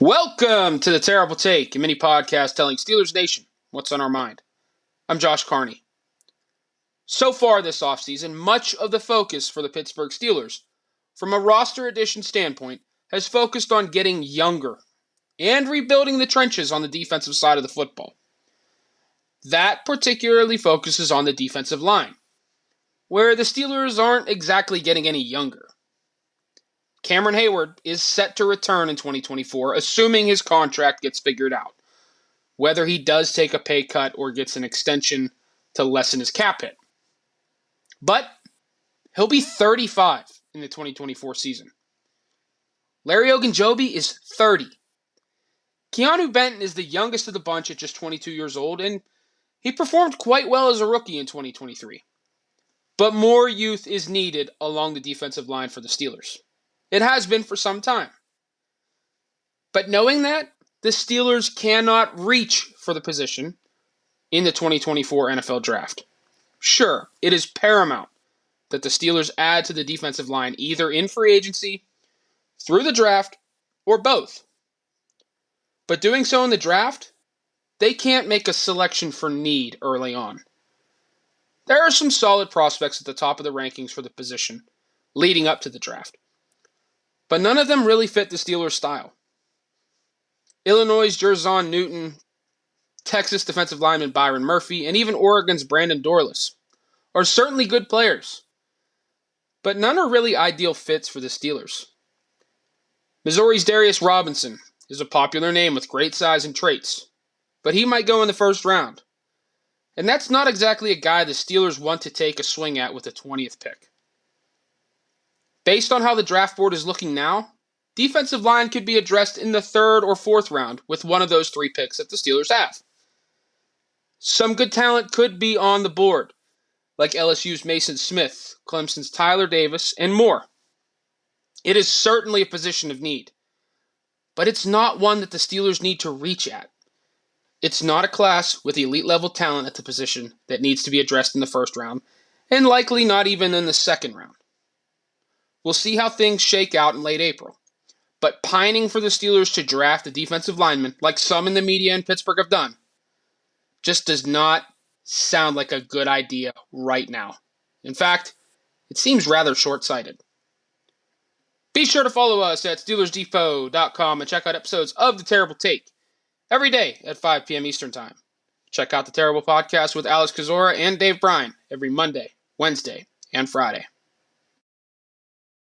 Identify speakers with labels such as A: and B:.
A: Welcome to the Terrible Take, a mini podcast telling Steelers Nation what's on our mind. I'm Josh Carney. So far this offseason, much of the focus for the Pittsburgh Steelers, from a roster addition standpoint, has focused on getting younger and rebuilding the trenches on the defensive side of the football. That particularly focuses on the defensive line, where the Steelers aren't exactly getting any younger. Cameron Hayward is set to return in 2024, assuming his contract gets figured out, whether he does take a pay cut or gets an extension to lessen his cap hit. But he'll be 35 in the 2024 season. Larry Ogunjobi is 30. Keanu Benton is the youngest of the bunch at just 22 years old, and he performed quite well as a rookie in 2023. But more youth is needed along the defensive line for the Steelers. It has been for some time. But knowing that, the Steelers cannot reach for the position in the 2024 NFL Draft. Sure, it is paramount that the Steelers add to the defensive line either in free agency, through the draft, or both. But doing so in the draft, they can't make a selection for need early on. There are some solid prospects at the top of the rankings for the position leading up to the draft, but none of them really fit the Steelers' style. Illinois' Jerzon Newton, Texas defensive lineman Byron Murphy, and even Oregon's Brandon Dorlus are certainly good players, but none are really ideal fits for the Steelers. Missouri's Darius Robinson is a popular name with great size and traits, but he might go in the first round. And that's not exactly a guy the Steelers want to take a swing at with the 20th pick. Based on how the draft board is looking now, defensive line could be addressed in the third or fourth round with one of those three picks that the Steelers have. Some good talent could be on the board, like LSU's Mason Smith, Clemson's Tyler Davis, and more. It is certainly a position of need, but it's not one that the Steelers need to reach at. It's not a class with elite level talent at the position that needs to be addressed in the first round, and likely not even in the second round. We'll see how things shake out in late April, but pining for the Steelers to draft a defensive lineman, like some in the media in Pittsburgh have done, just does not sound like a good idea right now. In fact, it seems rather short-sighted. Be sure to follow us at SteelersDepot.com and check out episodes of The Terrible Take every day at 5 p.m. Eastern Time. Check out The Terrible Podcast with Alex Kozora and Dave Bryan every Monday, Wednesday, and Friday.